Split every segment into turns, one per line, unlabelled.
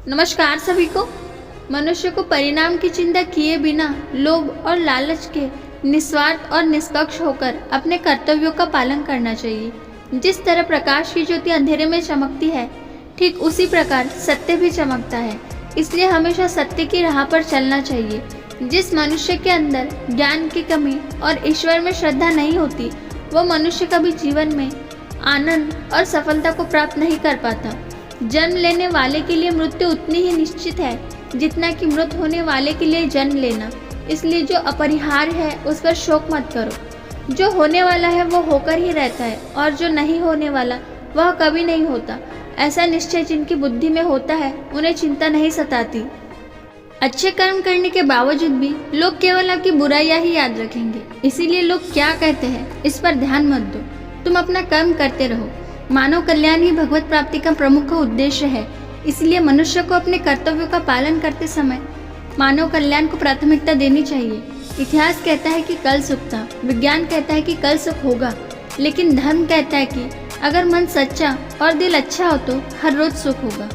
नमस्कार सभी को। मनुष्य को परिणाम की चिंता किए बिना लोभ और लालच के निस्वार्थ और निष्पक्ष होकर अपने कर्तव्यों का पालन करना चाहिए। जिस तरह प्रकाश की ज्योति अंधेरे में चमकती है, ठीक उसी प्रकार सत्य भी चमकता है। इसलिए हमेशा सत्य की राह पर चलना चाहिए। जिस मनुष्य के अंदर ज्ञान की कमी और ईश्वर में श्रद्धा नहीं होती, वह मनुष्य कभी जीवन में आनंद और सफलता को प्राप्त नहीं कर पाता। जन्म लेने वाले के लिए मृत्यु उतनी ही निश्चित है जितना कि मृत होने वाले के लिए जन्म लेना। इसलिए जो अपरिहार्य है उस पर शोक मत करो। जो होने वाला है वो होकर ही रहता है और जो नहीं होने वाला वह कभी नहीं होता। ऐसा निश्चय जिनकी बुद्धि में होता है उन्हें चिंता नहीं सताती। अच्छे कर्म करने के बावजूद भी लोग केवल आपकी बुराइयां ही याद रखेंगे। इसीलिए लोग क्या कहते हैं इस पर ध्यान मत दो। तुम अपना कर्म करते रहो। मानव कल्याण ही भगवत प्राप्ति का प्रमुख उद्देश्य है। इसलिए मनुष्य को अपने कर्तव्यों का पालन करते समय मानव कल्याण को प्राथमिकता देनी चाहिए। इतिहास कहता है कि कल सुख था, विज्ञान कहता है कि कल सुख होगा, लेकिन धर्म कहता है कि अगर मन सच्चा और दिल अच्छा हो तो हर रोज सुख होगा।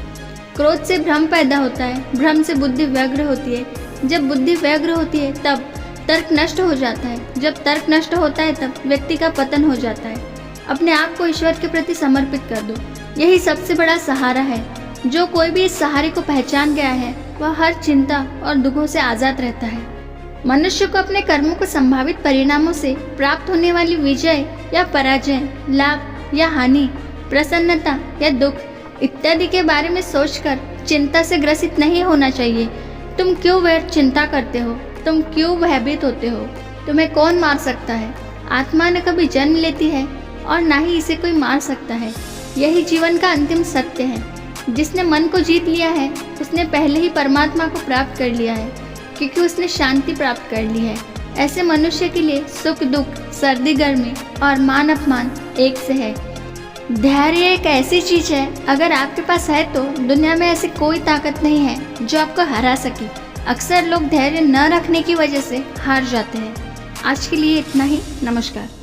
क्रोध से भ्रम पैदा होता है, भ्रम से बुद्धि व्यग्र होती है। जब बुद्धि व्यग्र होती है तब तर्क नष्ट हो जाता है। जब तर्क नष्ट होता है तब व्यक्ति का पतन हो जाता है। अपने आप को ईश्वर के प्रति समर्पित कर दो। यही सबसे बड़ा सहारा है। जो कोई भी इस सहारे को पहचान गया है वह हर चिंता और दुखों से आजाद रहता है। मनुष्य को अपने कर्मों को संभावित परिणामों से प्राप्त होने वाली विजय या पराजय, लाभ या हानि, प्रसन्नता या दुख इत्यादि के बारे में सोचकर चिंता से ग्रसित नहीं होना चाहिए। तुम क्यों व्यर्थ चिंता करते हो? तुम क्यों भयभीत होते हो? तुम्हें कौन मार सकता है? आत्मा न कभी जन्म लेती है और ना ही इसे कोई मार सकता है। यही जीवन का अंतिम सत्य है। जिसने मन को जीत लिया है उसने पहले ही परमात्मा को प्राप्त कर लिया है, क्योंकि उसने शांति प्राप्त कर ली है। ऐसे मनुष्य के लिए सुख दुख, सर्दी गर्मी और मान अपमान एक से है। धैर्य एक ऐसी चीज है, अगर आपके पास है तो दुनिया में ऐसी कोई ताकत नहीं है जो आपको हरा सके। अक्सर लोग धैर्य न रखने की वजह से हार जाते हैं। आज के लिए इतना ही। नमस्कार।